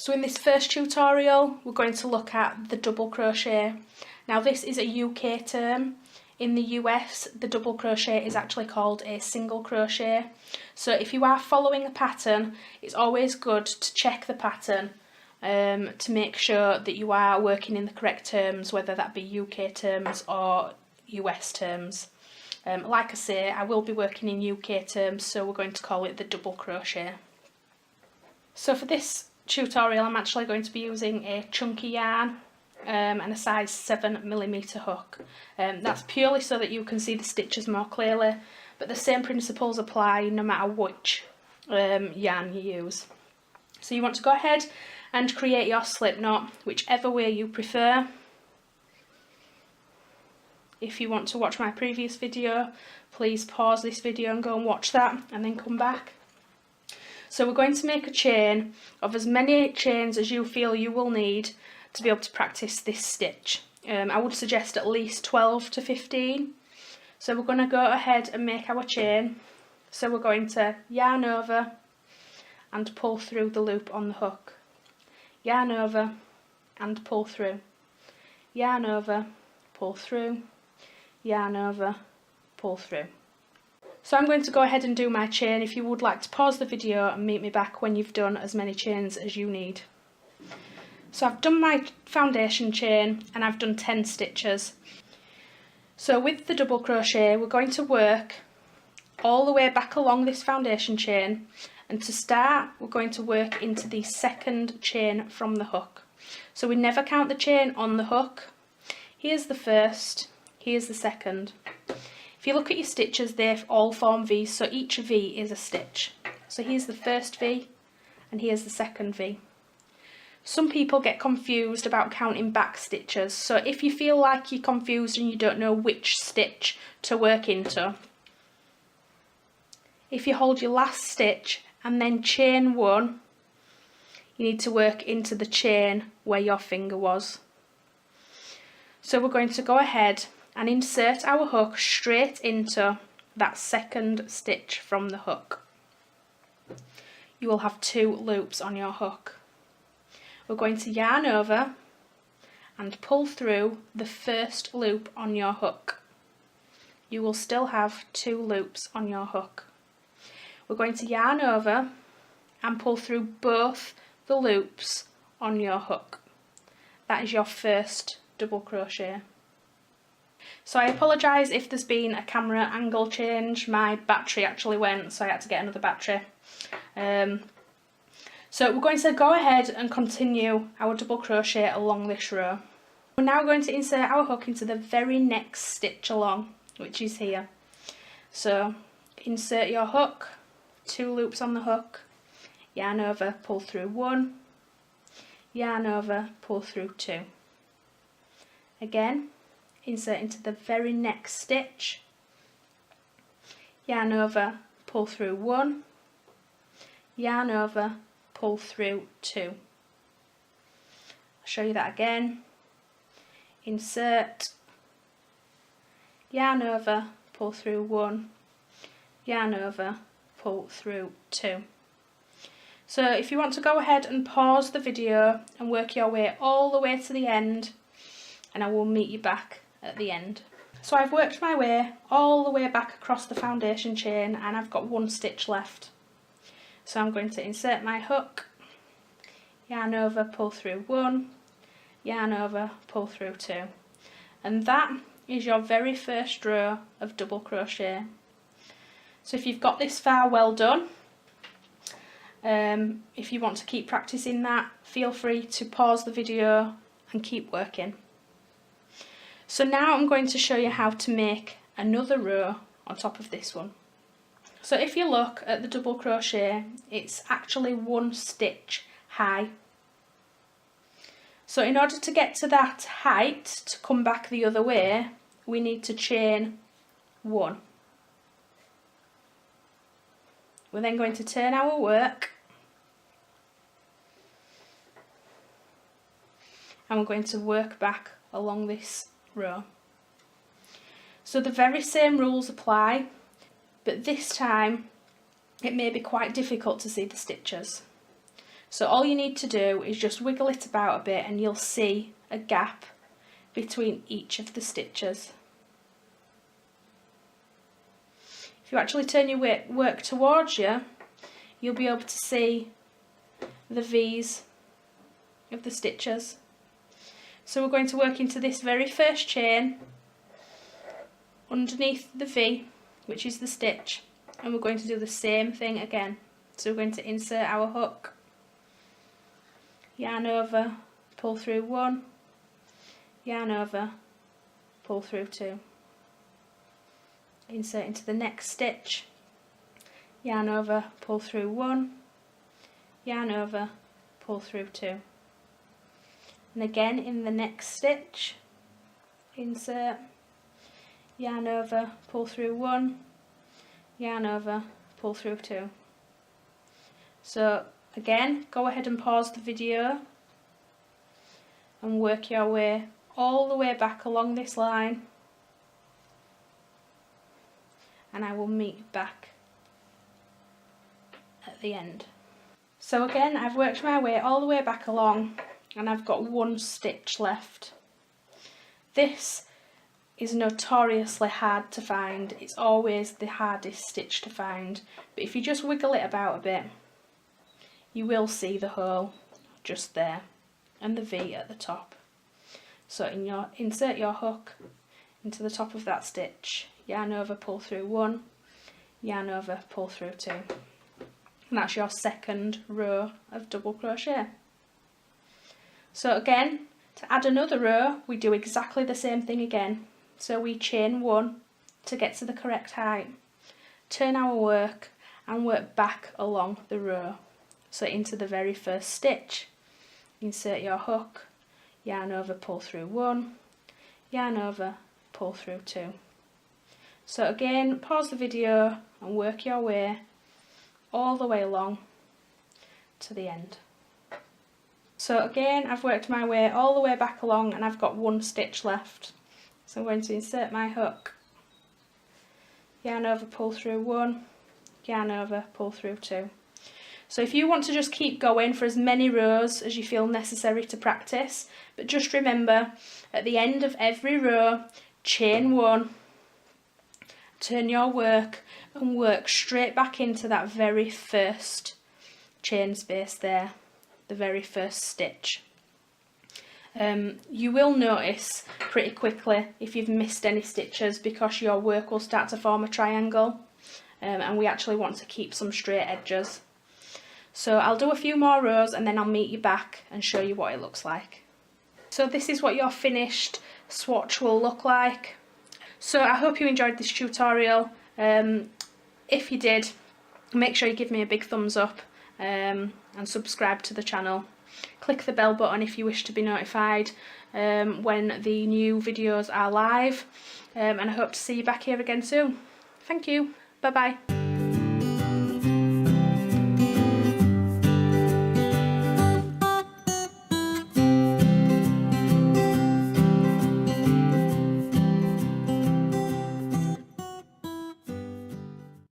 So in this first tutorial we're going to look at the double crochet. Now this is a UK term. In the US the double crochet is actually called a single crochet. So if you are following a pattern, it's always good to check the pattern to make sure that you are working in the correct terms, whether that be UK terms or US terms. Like I say, I will be working in UK terms, so we're going to call it the double crochet. So for this tutorial I'm actually going to be using a chunky yarn and a size 7mm hook. That's purely so that you can see the stitches more clearly, but the same principles apply no matter which yarn you use. So you want to go ahead and create your slip knot whichever way you prefer. If you want to watch my previous video, please pause this video and go and watch that and then come back. So we're going to make a chain of as many chains as you feel you will need to be able to practice this stitch. I would suggest at least 12 to 15. So we're going to go ahead and make our chain. So we're going to yarn over and pull through the loop on the hook. Yarn over and pull through. Yarn over, pull through. Yarn over, pull through. So I'm going to go ahead and do my chain. If you would like to pause the video and meet me back when you've done as many chains as you need. So I've done my foundation chain and I've done 10 stitches. So with the double crochet we're going to work all the way back along this foundation chain, and to start we're going to work into the second chain from the hook. So we never count the chain on the hook. Here's the first. Here's the second. If you look at your stitches, they all form V's, so each V is a stitch. So here's the first V and here's the second V. Some people get confused about counting back stitches, so if you feel like you're confused and you don't know which stitch to work into, if you hold your last stitch and then chain one, you need to work into the chain where your finger was. So we're going to go ahead and insert our hook straight into that second stitch from the hook. You will have 2 loops on your hook. We're going to yarn over and pull through the first loop on your hook. You will still have 2 loops on your hook. We're going to yarn over and pull through both the loops on your hook. That is your first double crochet. So I apologise if there's been a camera angle change. My battery actually went, so I had to get another battery. So we're going to go ahead and continue our double crochet along this row. We're now going to insert our hook into the very next stitch along, which is here. So insert your hook, 2 loops on the hook, yarn over, pull through 1, yarn over, pull through 2. Again, insert into the very next stitch, yarn over, pull through 1, yarn over, pull through 2. I'll show you that again. Insert, yarn over, pull through 1, yarn over, pull through 2. So if you want to go ahead and pause the video and work your way all the way to the end, and I will meet you back at the end. So I've worked my way all the way back across the foundation chain and I've got 1 stitch left. So I'm going to insert my hook, yarn over, pull through 1, yarn over, pull through 2. And that is your very first row of double crochet. So if you've got this far, well done. If you want to keep practicing that, feel free to pause the video and keep working. So now I'm going to show you how to make another row on top of this one. So if you look at the double crochet, it's actually 1 stitch high. So in order to get to that height, to come back the other way, we need to chain 1. We're then going to turn our work and we're going to work back along this row. So the very same rules apply, but this time it may be quite difficult to see the stitches. So all you need to do is just wiggle it about a bit and you'll see a gap between each of the stitches. If you actually turn your work towards you, you'll be able to see the V's of the stitches. So we're going to work into this very first chain underneath the V, which is the stitch, and we're going to do the same thing again. So we're going to insert our hook, yarn over, pull through 1, yarn over, pull through 2, insert into the next stitch, yarn over, pull through 1, yarn over, pull through 2, and again in the next stitch, insert, yarn over, pull through 1, yarn over, pull through 2. So again, go ahead and pause the video and work your way all the way back along this line, and I will meet you back at the end. So again, I've worked my way all the way back along and I've got 1 stitch left. This is notoriously hard to find. It's always the hardest stitch to find, but if you just wiggle it about a bit, you will see the hole just there and the V at the top. So insert your hook into the top of that stitch, yarn over, pull through 1, yarn over, pull through 2, and that's your second row of double crochet. So again, to add another row, we do exactly the same thing again. So we chain 1 to get to the correct height, turn our work and work back along the row. So into the very first stitch, insert your hook, yarn over, pull through 1, yarn over, pull through 2. So again, pause the video and work your way all the way along to the end. So again, I've worked my way all the way back along and I've got 1 stitch left. So I'm going to insert my hook, yarn over, pull through 1, yarn over, pull through 2. So if you want to just keep going for as many rows as you feel necessary to practice, but just remember, at the end of every row, chain 1, turn your work and work straight back into that very first chain space there, the very first stitch. You will notice pretty quickly if you've missed any stitches because your work will start to form a triangle, and we actually want to keep some straight edges. So I'll do a few more rows and then I'll meet you back and show you what it looks like. So this is what your finished swatch will look like. So I hope you enjoyed this tutorial. If you did, make sure you give me a big thumbs up and subscribe to the channel. Click the bell button if you wish to be notified when the new videos are live, and I hope to see you back here again soon. Thank you. Bye bye.